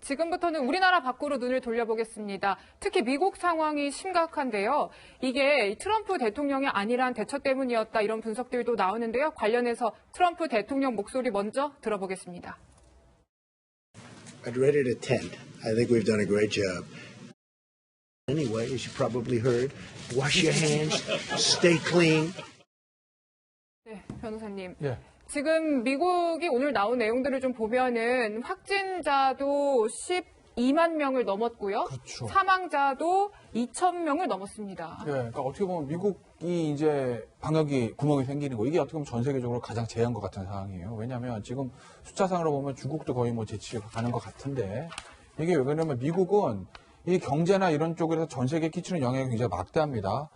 지금부터는 우리나라 밖으로 눈을 돌려보겠습니다. 특히 미국 상황이 심각한데요. 이게 트럼프 대통령의 안일한 대처 때문이었다 이런 분석들도 나오는데요. 관련해서 트럼프 대통령 목소리 먼저 들어보겠습니다. I'd rate it a 10. I think we've done a great job. Anyway, as you probably heard, wash your hands, stay clean. 네, 변호사님. 예. 지금 미국이 오늘 나온 내용들을 좀 보면은 확진자도 12만 명을 넘었고요. 그렇죠. 사망자도 2천 명을 넘었습니다. 예, 그러니까 어떻게 보면 미국이 이제 방역이 구멍이 생기는 거 이게 어떻게 보면 전 세계적으로 가장 제한 것 같은 상황이에요. 왜냐하면 지금 숫자상으로 보면 중국도 거의 뭐 제치가 가는 것 같은데 이게 왜 그러냐면 미국은 이 경제나 이런 쪽에서 전 세계에 끼치는 영향이 굉장히 막대합니다.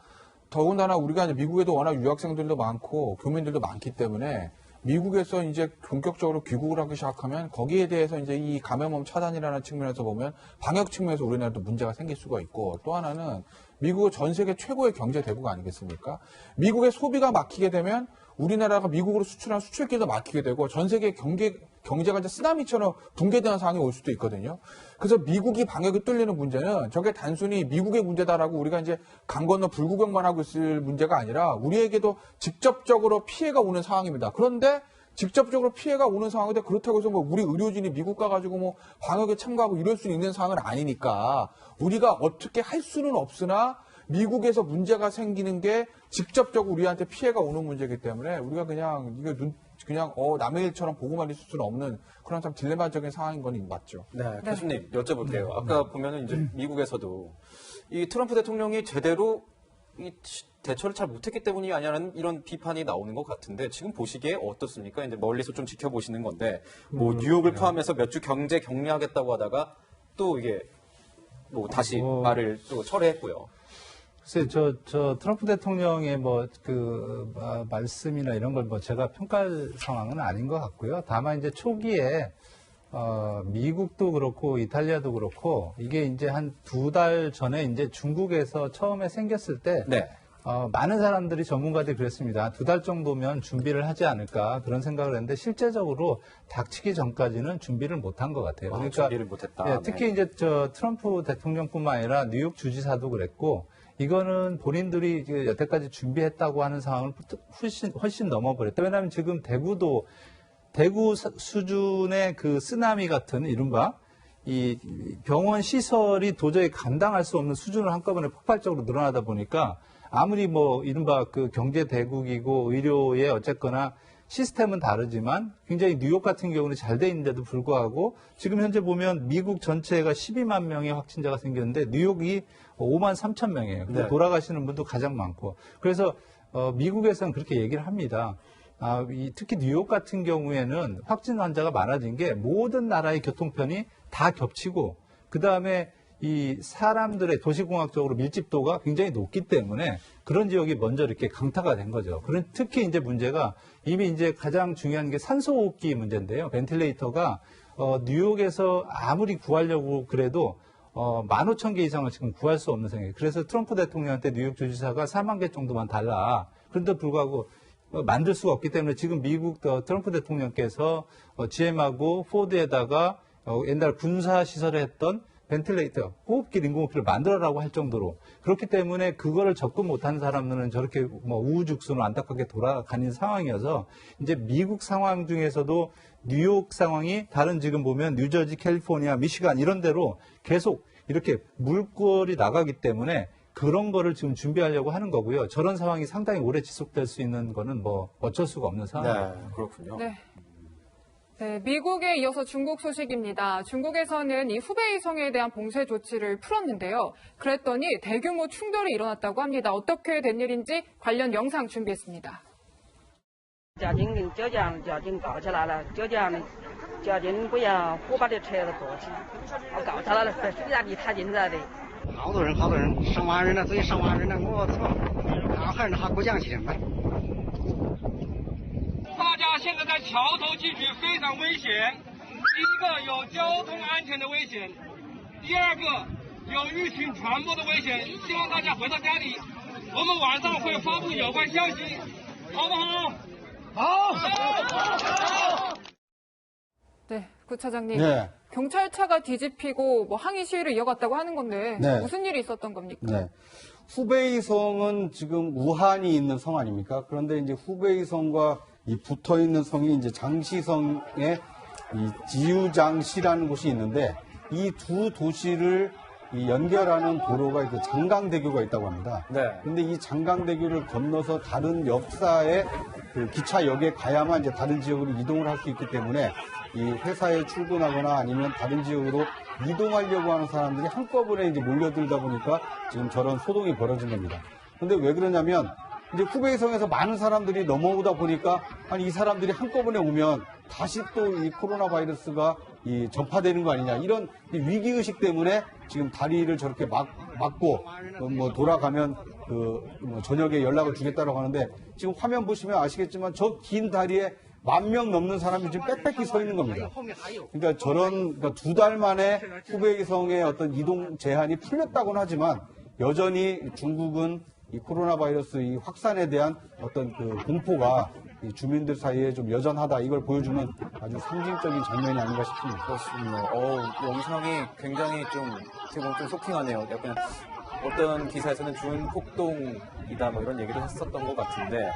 더군다나 우리가 이제 미국에도 워낙 유학생들도 많고 교민들도 많기 때문에 미국에서 이제 본격적으로 귀국을 하기 시작하면 거기에 대해서 이제 이 감염원 차단이라는 측면에서 보면 방역 측면에서 우리나라도 문제가 생길 수가 있고 또 하나는 미국은 전 세계 최고의 경제 대국 아니겠습니까? 미국의 소비가 막히게 되면 우리나라가 미국으로 수출한 수출기도 막히게 되고 전 세계 경제가 이제 쓰나미처럼 붕괴되는 상황이 올 수도 있거든요. 그래서 미국이 방역이 뚫리는 문제는 저게 단순히 미국의 문제다라고 우리가 이제 강 건너 불구경만 하고 있을 문제가 아니라 우리에게도 직접적으로 피해가 오는 상황입니다. 그런데 직접적으로 피해가 오는 상황인데 그렇다고 해서 뭐 우리 의료진이 미국 가가지고 뭐 방역에 참가하고 이럴 수 있는 상황은 아니니까 우리가 어떻게 할 수는 없으나 미국에서 문제가 생기는 게 직접적으로 우리한테 피해가 오는 문제이기 때문에 우리가 그냥 이거 남의 일처럼 보고만 있을 수는 없는 그런 참 딜레마적인 상황인 건 맞죠. 네, 교수님 여쭤볼게요. 아까 보면은 이제 미국에서도 이 트럼프 대통령이 제대로 이 대처를 잘 못했기 때문이 아니냐는 이런 비판이 나오는 것 같은데 지금 보시기에 어떻습니까? 이제 멀리서 좀 지켜보시는 건데 뭐 뉴욕을 포함해서 몇 주 경제 격리하겠다고 하다가 또 이게 뭐 다시 말을 또 철회했고요. 글쎄, 저 트럼프 대통령의 말씀이나 이런 걸 제가 평가할 상황은 아닌 것 같고요. 다만 이제 초기에, 미국도 그렇고 이탈리아도 그렇고 이게 이제 한 2달 전에 이제 중국에서 처음에 생겼을 때, 네. 많은 사람들이 전문가들이 그랬습니다. 2달 정도면 준비를 하지 않을까 그런 생각을 했는데 실제적으로 닥치기 전까지는 준비를 못한 것 같아요. 그러니까 준비를 못했다. 예, 특히 네. 이제 트럼프 대통령뿐만 아니라 뉴욕 주지사도 그랬고 이거는 본인들이 여태까지 준비했다고 하는 상황을 훨씬 넘어버렸다. 왜냐하면 지금 대구 수준의 그 쓰나미 같은 이른바 이 병원 시설이 도저히 감당할 수 없는 수준을 한꺼번에 폭발적으로 늘어나다 보니까 아무리 뭐 이른바 그 경제 대국이고 의료에 어쨌거나 시스템은 다르지만 굉장히 뉴욕 같은 경우는 잘 돼 있는데도 불구하고 지금 현재 보면 미국 전체가 12만 명의 확진자가 생겼는데 뉴욕이 5만 3천 명이에요. 네. 돌아가시는 분도 가장 많고. 그래서 미국에서는 그렇게 얘기를 합니다. 특히 뉴욕 같은 경우에는 확진 환자가 많아진 게 모든 나라의 교통편이 다 겹치고 그다음에 이 사람들의 도시공학적으로 밀집도가 굉장히 높기 때문에 그런 지역이 먼저 이렇게 강타가 된 거죠. 특히 이제 문제가 이미 이제 가장 중요한 게 산소호흡기 문제인데요. 벤틸레이터가 뉴욕에서 아무리 구하려고 그래도 15,000개 이상을 지금 구할 수 없는 상황이에요. 그래서 트럼프 대통령한테 뉴욕 주지사가 4만 개 정도만 달라. 그런데 불구하고 만들 수가 없기 때문에 지금 미국 트럼프 대통령께서 GM하고 포드에다가 옛날 군사 시설에 했던 벤틸레이터, 호흡기, 인공호흡기를 만들어라고 할 정도로 그렇기 때문에 그거를 접근 못하는 사람들은 저렇게 뭐 우후죽순으로 안타깝게 돌아가는 상황이어서 이제 미국 상황 중에서도 뉴욕 상황이 다른 지금 보면 뉴저지, 캘리포니아, 미시간 이런 데로 계속 이렇게 물꼬리 나가기 때문에 그런 거를 지금 준비하려고 하는 거고요. 저런 상황이 상당히 오래 지속될 수 있는 거는 뭐 어쩔 수가 없는 상황입니다. 네, 그렇군요. 네, 미국에 이어서 중국 소식입니다. 중국에서는 이 후베이 성에 대한 봉쇄 조치를 풀었는데요. 그랬더니 대규모 충돌이 일어났다고 합니다. 어떻게 된 일인지 관련 영상 준비했습니다. 交警跟浙江交警搞起来了，浙江的交警不让火把的车子过去，我告他了，非得离他进来的。好多人，上万人了，这上万人了，我操，那还是他过江去的。大家现在在桥头进去非常危险。第一个有交通安全的危险，第二个有疫情传播的危险。希望大家回到家里，我们晚上会发布有关消息，好不好？好。 네, 구 차장님. 네. 경찰차가 뒤집히고 뭐 항의 시위를 이어갔다고 하는 건데 네. 무슨 일이 있었던 겁니까? 네. 후베이성은 지금 우한이 있는 성 아닙니까? 그런데 이제 후베이성과 이 붙어 있는 성이 이제 장시성의 이 지유장시라는 곳이 있는데 이 두 도시를 이 연결하는 도로가 그 장강대교가 있다고 합니다. 네. 근데 이 장강대교를 건너서 다른 역사의 그 기차역에 가야만 이제 다른 지역으로 이동을 할 수 있기 때문에 이 회사에 출근하거나 아니면 다른 지역으로 이동하려고 하는 사람들이 한꺼번에 이제 몰려들다 보니까 지금 저런 소동이 벌어진 겁니다. 근데 왜 그러냐면 이제 후베이성에서 많은 사람들이 넘어오다 보니까 아니 이 사람들이 한꺼번에 오면 다시 또 이 코로나 바이러스가 이 전파되는 거 아니냐 이런 위기 의식 때문에 지금 다리를 저렇게 막고 뭐 돌아가면 뭐 저녁에 연락을 주겠다고 하는데 지금 화면 보시면 아시겠지만 저 긴 다리에 10,000명 넘는 사람이 지금 빽빽히 서 있는 겁니다. 그러니까 그러니까 2달 만에 후베이성의 어떤 이동 제한이 풀렸다고는 하지만 여전히 중국은 이 코로나 바이러스 이 확산에 대한 어떤 그 공포가 이 주민들 사이에 좀 여전하다 이걸 보여주는 아주 상징적인 장면이 아닌가 싶습니다. 그렇습니다. 영상이 굉장히 좀 어떻게 보면 좀 쇼킹하네요. 약간 어떤 기사에서는 준폭동이다 뭐 이런 얘기를 했었던 것 같은데,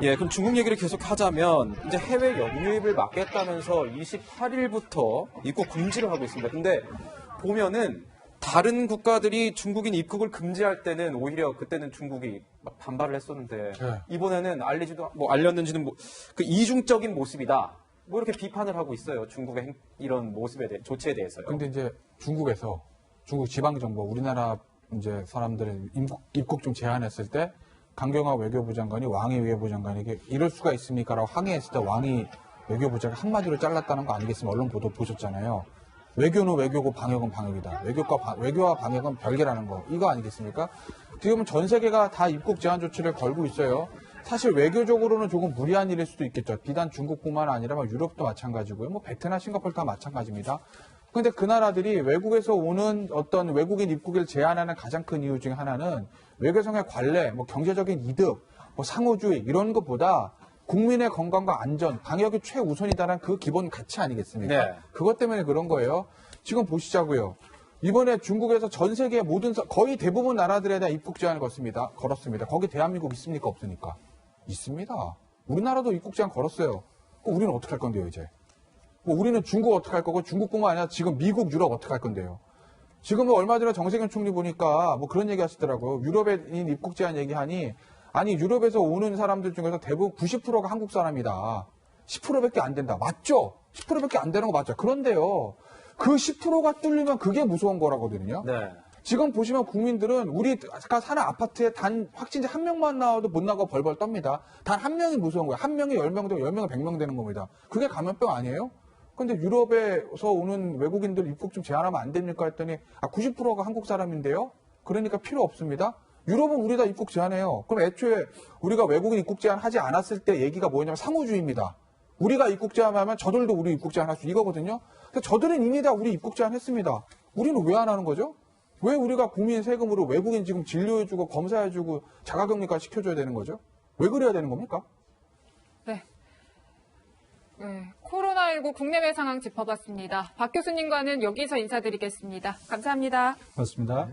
예, 그럼 중국 얘기를 계속 하자면 이제 해외 역유입을 막겠다면서 28일부터 입국 금지를 하고 있습니다. 근데 보면은 다른 국가들이 중국인 입국을 금지할 때는 오히려 그때는 중국이 막 반발을 했었는데 네. 이번에는 알렸는지는 그 이중적인 모습이다. 뭐 이렇게 비판을 하고 있어요. 중국의 이런 조치에 대해서요. 근데 이제 중국 지방정부, 우리나라 이제 사람들의 입국 좀 제한했을 때 강경화 외교부 장관이 왕이 외교부 장관에게 이럴 수가 있습니까라고 항의했을 때 왕이 외교부 장관 한마디로 잘랐다는 거 아니겠습니까? 언론 보도 보셨잖아요. 외교는 외교고 방역은 방역이다. 외교와 방역은 별개라는 거. 이거 아니겠습니까? 지금 전 세계가 다 입국 제한 조치를 걸고 있어요. 사실 외교적으로는 조금 무리한 일일 수도 있겠죠. 비단 중국뿐만 아니라 유럽도 마찬가지고요. 뭐 베트남, 싱가포르 다 마찬가지입니다. 그런데 그 나라들이 외국에서 오는 어떤 외국인 입국을 제한하는 가장 큰 이유 중에 하나는 외교상의 관례, 뭐 경제적인 이득, 뭐 상호주의 이런 것보다 국민의 건강과 안전, 방역이 최우선이다라는 그 기본 가치 아니겠습니까? 네. 그것 때문에 그런 거예요. 지금 보시자고요. 이번에 중국에서 전 세계 거의 대부분 나라들에 대한 입국 제한을 걸었습니다. 거기 대한민국 있습니까? 없습니까? 있습니다. 우리나라도 입국 제한 걸었어요. 우리는 어떻게 할 건데요, 이제? 우리는 중국 어떻게 할 거고 중국뿐만 아니라 지금 미국, 유럽 어떻게 할 건데요? 지금 얼마 전에 정세균 총리 보니까 그런 얘기 하시더라고요. 유럽인 입국 제한 얘기하니 아니 유럽에서 오는 사람들 중에서 대부분 90%가 한국 사람이다. 10%밖에 안 된다. 맞죠? 10%밖에 안 되는 거 맞죠? 그런데요. 그 10%가 뚫리면 그게 무서운 거라거든요. 네. 지금 보시면 국민들은 우리가 사는 아파트에 단 확진자 1명만 나와도 못 나가고 벌벌 떱니다. 단 1명이 무서운 거예요. 1명이 10명 되고 10명이 100명 되는 겁니다. 그게 감염병 아니에요? 근데 유럽에서 오는 외국인들 입국 좀 제한하면 안 됩니까? 했더니 90%가 한국 사람인데요? 그러니까 필요 없습니다. 유럽은 우리 다 입국 제한해요. 그럼 애초에 우리가 외국인 입국 제한하지 않았을 때 얘기가 뭐냐면 상호주의입니다. 우리가 입국 제한하면 저들도 우리 입국 제한할 수 이거거든요. 근데 저들은 이미 다 우리 입국 제한했습니다. 우리는 왜 안 하는 거죠? 왜 우리가 국민 세금으로 외국인 지금 진료해주고 검사해주고 자가격리까지 시켜줘야 되는 거죠? 왜 그래야 되는 겁니까? 네. 코로나19 국내외 상황 짚어봤습니다. 박 교수님과는 여기서 인사드리겠습니다. 감사합니다. 그렇습니다.